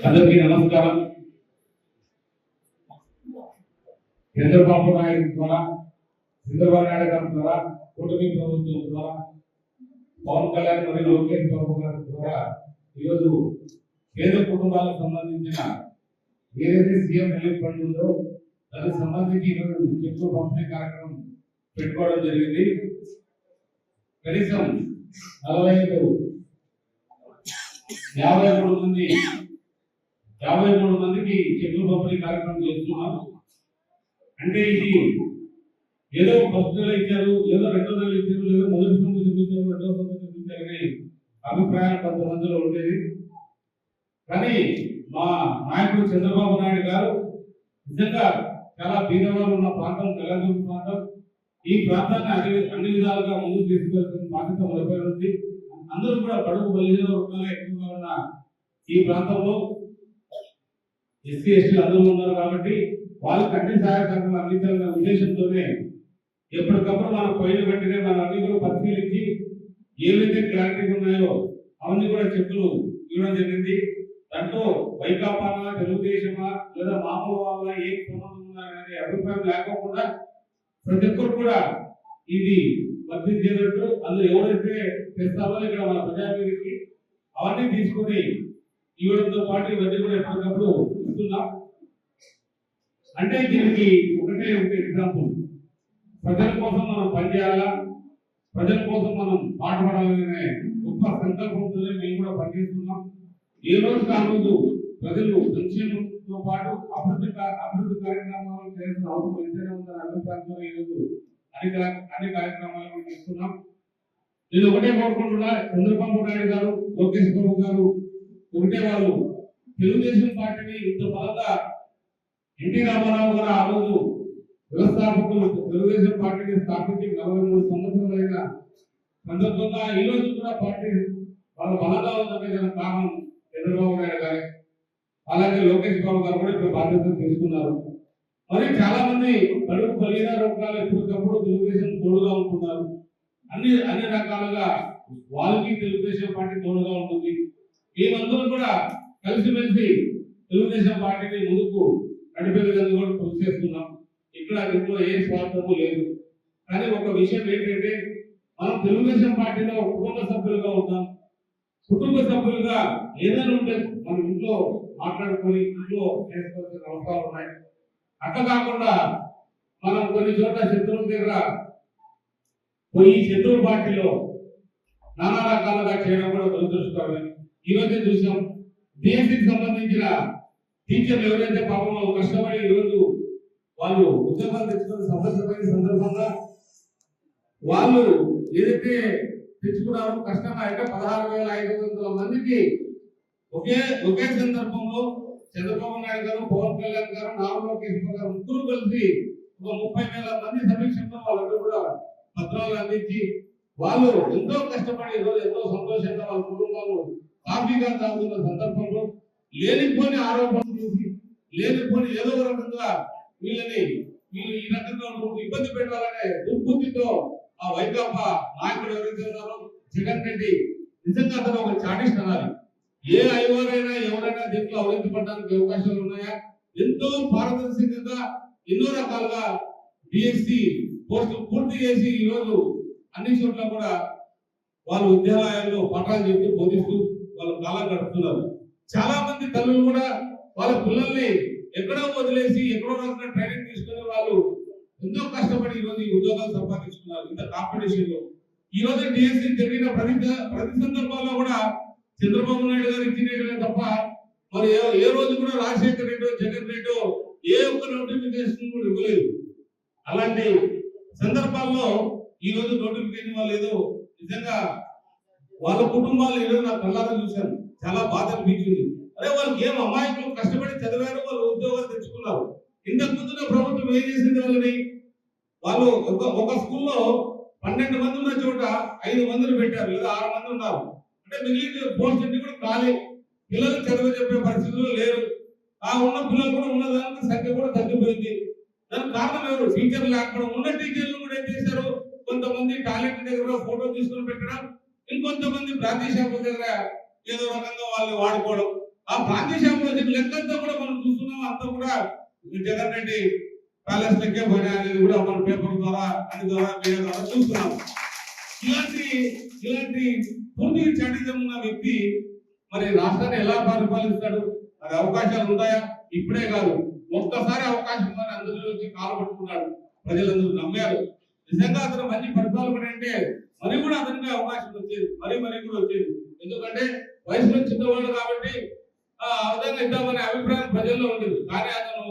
అందరికీ నమస్కారం. చంద్రబాబు నాయుడు ద్వారా, చంద్రబాబు నాయుడు గారి ద్వారా, కూటమి ప్రభుత్వం ద్వారా, పవన్ కళ్యాణ్ మరియు లోకేష్ బాబు గారి ద్వారా ఈరోజు పేద కుటుంబాలకు సంబంధించిన ఏదైతే సీఎం రిలీఫ్ ఫండ్ ఉందో దానికి సంబంధించి ఈరోజు చెక్కుల పంపిణీ కార్యక్రమం పెట్టుకోవడం జరిగింది. కనీసం 53 మందికి చెక్కుల పంపిణీ కార్యక్రమం చేస్తున్నాం. అంటే ఇది ఏదో ఫస్ట్ నెల ఇచ్చారు, ఏదో రెండో నెల ఇచ్చారు, ఏదో మొదటి సంవత్సరం చూపించారు, రెండో సంవత్సరం చూపించారని అభిప్రాయం కొంతమందిలో ఉండేది. కానీ మా నాయకుడు చంద్రబాబు నాయుడు గారు నిజంగా చాలా పేదవాళ్ళు ఉన్న ప్రాంతం తెలంగాణ ప్రాంతం. ఈ ప్రాంతాన్ని అన్ని విధాలుగా ముందుకు తీసుకెళ్తున్న బాధ్యత మనపై ఉంది. అందరూ కూడా బడుగు బలహీన వర్గాలు ఎక్కువగా ఉన్న ఈ ప్రాంతంలో ఎస్సీ ఎస్టీలు అందరూ ఉన్నారు కాబట్టి వాళ్ళకి అన్ని సహాయ సహకారాలు అందించాలనే ఉద్దేశంతోనే ఎప్పటికప్పుడు మన పోయిన వెంటనే మన అన్ని కూడా పరిశీలించి ఏవైతే క్లారిటీగా ఉన్నాయో అవన్నీ కూడా చెక్కులు ఇవ్వడం జరిగింది. దాంట్లో వైకాపానా, తెలుగుదేశమా లేదా మామూలు వాళ్ళ ఏం సంబంధం ఉన్నాయనే అభిప్రాయం లేకుండా ప్రతి ఒక్కరు కూడా ఇది వర్తించేటట్టు అందులో ఎవరైతే తెస్తారో ఇక్కడ మన ప్రజావేదికకి అవన్నీ తీసుకొని ఇవ్వడంతో పాటు ఇవన్నీ కూడా ఎప్పటికప్పుడు ఇస్తున్నాం. అంటే దీనికి ఒకటే ఎగ్జాంపుల్, ప్రజల కోసం మనం పనిచేయాలా, ప్రజల కోసం మనం పాటుపడాలనే గొప్ప సంకల్పంతోనే మేము కూడా పనిచేస్తున్నాం. ఏ రోజు ఆ రోజు ప్రజలు సంక్షేమంతో పాటు అభివృద్ధి కార్యక్రమాలు చేయాల్సిన అవసరం ఎంతైనా ఉందని అభిప్రాయంతో ఈరోజు అన్ని కార్యక్రమాలు చేస్తున్నాం. నేను ఒకటే కోరుకుంటున్నా, చంద్రబాబు నాయుడు గారు, లోకేష్ బాబు గారు ఒకటే వాళ్ళు తెలుగుదేశం పార్టీని ఇంత బలంగా ఎన్టీ రామారావు గారు ఆ రోజు వ్యవస్థాపకులు తెలుగుదేశం పార్టీని స్థాపించి 43 సంవత్సరాలైన సందర్భంగా ఈ రోజు కూడా పార్టీ వాళ్ళ బలంగా ఉందంటే దానికి కారణం చంద్రబాబు నాయుడు గారే. అలాగే లోకేష్ బాబు గారు కూడా ఇప్పుడు బాధ్యతలు తీసుకున్నారు. మరి చాలా మంది బడుగు బలహీన వర్గాలు ఎప్పటికప్పుడు తెలుగుదేశం తోడుగా ఉంటున్నారు. అన్ని రకాలుగా వాళ్ళకి తెలుగుదేశం పార్టీ తోడుగా ఉంటుంది. మేమందరం కూడా కలిసిమెలిసి తెలుగుదేశం పార్టీని ముందుకు నడిపే విధంగా కూడా కృషి చేస్తున్నాం. ఇక్కడ దీంట్లో ఏ స్వార్థము లేదు. కానీ ఒక విషయం ఏంటంటే, మనం తెలుగుదేశం పార్టీలో కుటుంబ సభ్యులుగా ఉంటాం. కుటుంబ సభ్యులుగా ఏదైనా ఉంటే మనం ఇంట్లో మాట్లాడుకొని ఇంట్లో చేసుకోవాల్సిన అవసరాలు ఉన్నాయి. అట్లా కాకుండా మనం కొన్ని చోట్ల శత్రువుల దగ్గర పోయి శత్రువు పార్టీలో నానా రకాలుగా చేయడం కూడా దురదృష్టకరమే. ఈ రోజే చూసాం, డిఎస్సికి సంబంధించిన టీచర్లు ఎవరైతే పాపం వాళ్ళు కష్టపడి ఈరోజు వాళ్ళు ఉద్యోగాలు తెచ్చుకునే సంవత్సరమైన సందర్భంగా వాళ్ళు ఏదైతే తెచ్చుకున్నారో కష్టంగా అంటే 16,500 మందికి ఒకే సందర్భంలో చంద్రబాబు నాయుడు గారు, పవన్ కళ్యాణ్ గారు, నారా లోకేష్ గారు ముగ్గురు కలిసి ఒక 30,000 మంది సమీక్షంలో వాళ్ళందరూ కూడా పత్రాలు అందించి వాళ్ళు ఎంతో కష్టపడి ఈరోజు ఎంతో సంతోషంగా వాళ్ళ కుటుంబాలు కాఫీగా తాగుతున్న సందర్భంలో లేనిపోని ఆరోపణలు చేసి లేనిపోని ఏదో ఒక రకంగా వీళ్ళు ఈ రకంగా ఇబ్బంది పెట్టాలనే దుర్బుద్ధితో ఆ వైకాపా నాయకుడు ఎవరైతే ఉన్నారో జగన్ రెడ్డి, నిజంగా అతను ఒక చాటిస్ట్ అనాలి. ఏ ఐవారైనా ఎవరైనా దీంట్లో అవినీతి పడడానికి అవకాశాలు ఉన్నాయా? ఎంతో పారదర్శకంగా ఎన్నో రకాలుగా డిఎస్సి కోర్సులు పూర్తి చేసి ఈరోజు అన్ని చోట్ల కూడా వాళ్ళు విద్యాలయాల్లో పాఠాలు చెప్తూ బోధిస్తూ వాళ్ళు కాలం గడుపుతున్నారు. చాలా మంది తల్లులు కూడా వాళ్ళ పిల్లల్ని ఎక్కడో వదిలేసి ఎక్కడో రకంగా ట్రైనింగ్ తీసుకుని వాళ్ళు ఎంతో కష్టపడి ఈరోజు ఈ ఉద్యోగాలు సంపాదించుకున్నారు. ఇంత కాంపిటీషన్ లో ఈ రోజు డిఎస్సి జరిగిన ప్రతి సందర్భాల్లో కూడా చంద్రబాబు నాయుడు గారు ఇచ్చినట్లే తప్ప మరి ఏ రోజు కూడా రాజశేఖర్ రెడ్డి, జగన్ రెడ్డి ఏ ఒక్క నోటిఫికేషన్ కూడా ఇవ్వలేదు. అలాంటి సందర్భాల్లో ఈ రోజు నోటిఫికేషన్ వాళ్ళు ఏదో నిజంగా వాళ్ళ కుటుంబాలు ఏదో నా కళ్ళారా చూశాను, చాలా బాధ అనిపించింది. అదే వాళ్ళకి ఏం అమాయకులు కష్టపడి చదివారు, వాళ్ళు ఉద్యోగాలు తెచ్చుకున్నారు. ఇంతకు ముందున్న ప్రభుత్వం ఏం చేసింది వాళ్ళని? వాళ్ళు ఒక స్కూల్లో 12 మంది ఉన్న చోట 5 మందిని పెట్టారు, లేదా 6 మంది ఉన్నారు. అంటే మిగిలిన పోస్ట్ అన్ని కూడా ఖాళీ, పిల్లలు చదువు చెప్పే పరిస్థితుల్లో లేరు. ఆ ఉన్న పిల్లలు కూడా ఉన్నదానికి సంఖ్య కూడా తగ్గిపోయింది. దానికి కారణం ఎవరు? టీచర్లు లేకపోవడం. ఉన్న టీచర్లు కూడా ఏం చేశారు, కొంతమంది టాలెంట్ దగ్గర ఫోటో తీసుకుని పెట్టడం, ఇంకొంతమంది ప్రాంతీయ శాఖల దగ్గర ఏదో రకంగా వాళ్ళు వాడుకోవడం. ఆ ప్రాంతీయ శాఖలో వచ్చిన లెక్కంతా కూడా మనం చూస్తున్నాం. అంతా కూడా జగన్ రెడ్డి ప్యాలెస్ లెక్కే పోయినా అనేది కూడా మన పేపర్ ద్వారా అన్ని ద్వారా మీడియా ద్వారా చూస్తున్నాం. ఇలాంటి పూర్తిగా చాటిజం ఉన్న వ్యక్తి మరి రాష్ట్రాన్ని ఎలా పరిపాలిస్తాడు? మరి అవకాశాలు ఉన్నాయా? ఇప్పుడే కాదు, ఒక్కసారి అవకాశం ఉందని అందరిలోకి కాలు పట్టుకున్నాడు. ప్రజలందరూ నమ్మారు. నిజంగా అతను మంచి పరిపాలన అంటే మరి కూడా అతనికి అవకాశం వచ్చేది, మరి కూడా వచ్చేది. ఎందుకంటే వయసులో చిన్నవాడు కాబట్టి ఆ విధంగా ఇద్దామనే అభిప్రాయం ప్రజల్లో ఉండేది. కానీ అతను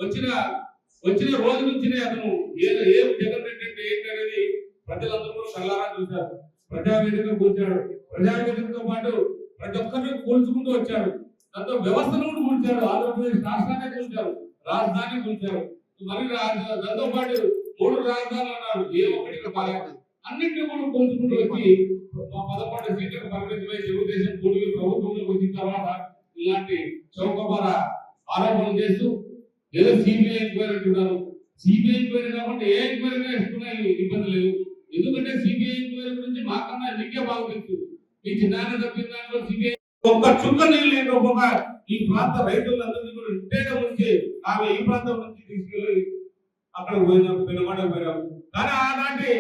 వచ్చిన రోజు నుంచినే అతను ఏం జగన్ రెడ్డి అంటే ఏంటి అనేది ప్రజలందరూ కూడా కళ్ళారా చూశారు. ప్రజావేదిక కూర్చాడు. ప్రజావేదికతో పాటు ప్రతి ఒక్కరిని కూల్చుకుంటూ వచ్చాడు. దాంతో వ్యవస్థను కూడా కూల్చాడు. ఆంధ్రప్రదేశ్ రాష్ట్రాన్ని కూల్చాడు, రాజధాని కూల్చాడు. మరి దాంతో పాటు 3 రాజధానులు అన్నాడు. ఏ ఒక్కటి అన్నింటినీ కూడా కూల్చుకుంటూ వచ్చి 11 సీట్లకు పరిమితమై తెలుగుదేశం కూడికి ప్రభుత్వంలోకి వచ్చిన తర్వాత ఇలాంటి చౌకబార ఆరోపణలు చేస్తూ ఏదో సిబిఐ ఎంక్వైరీ అంటున్నారు. సిబిఐ ఎంక్వైరీ కాకుండా ఏ ఎంక్వైరీ వేసుకున్నా ఇబ్బంది లేదు. ఎందుకంటే సిబిఐ ఎంక్వైరీ గురించి మాకన్నా మీకే బాగా తెలుసు. మీ చిన్న తప్పిన దాంట్లో సిబిఐ ఒక్క చుక్క నీళ్ళు లేకపోగా ఈ ప్రాంత రైతులందరినీ కూడా ఇంటేగా ముంచి ఆమె ఈ ప్రాంతం నుంచి తీసుకెళ్ళి అక్కడ పోయినాం. కానీ ఆనాటి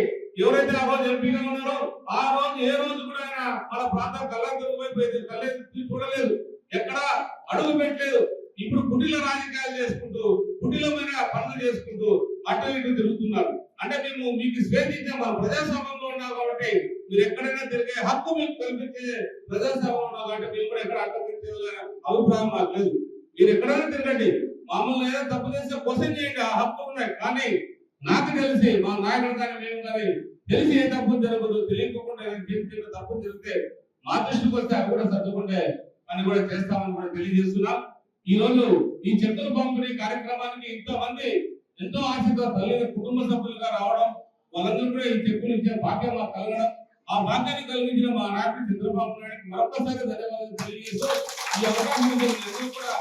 ఎవరైతే ఆ రోజు ఎంపీగా ఉన్నారో ఆ రోజు ఏ రోజు కూడా ఆయన మన ప్రాంతం కళ్ళెత్తి చూడలేదు, ఎక్కడ అడుగు పెట్టలేదు. ఇప్పుడు కుటీల రాజకీయాలు చేసుకుంటూ కుటీలమైన పనులు చేసుకుంటూ అటు ఇటు తిరుగుతున్నారు. అంటే మేము మీకు స్వేచ్ఛించాం, మన ప్రజాస్వామ్యంలో ఉన్నాం కాబట్టి మీరు ఎక్కడైనా తిరిగే హక్కు మీకు కల్పించే ప్రజాస్వామ్యంలో ఉన్నాం కాబట్టి మేము కూడా ఎక్కడ అడ్డం పెట్టే అభిప్రాయం మాకు లేదు. మీరు ఎక్కడైనా తిరగండి, మామూలు ఏదైనా తప్పు చేస్తే క్వశ్చన్ చేయండి, ఆ హక్కు ఉన్నాయి. కానీ నాకు తెలిసి మా నాయకుడు కానీ మేము కానీ తెలిసి ఏ తప్పు జరగదు, తెలియకుండా చిన్న తప్పు జరిగితే మా దృష్టికి వస్తే అవి కూడా సర్దుకుంటే అని కూడా చేస్తామని కూడా తెలియజేస్తున్నాం. ఈ రోజు ఈ చెక్కుల పంపిణీ కార్యక్రమానికి ఇంతమంది ఎంతో ఆశతో తల్లి కుటుంబ సభ్యులుగా రావడం, వాళ్ళందరూ కూడా ఈ చెక్కులు ఇచ్చే భాగ్యం మాకు కలగడం, ఆ భాగ్యాన్ని కలిగించిన మా నాయకుడు చంద్రబాబు నాయుడు మరొకసారి ధన్యవాదాలు తెలియజేస్తూ ఈ అవకాశం కూడా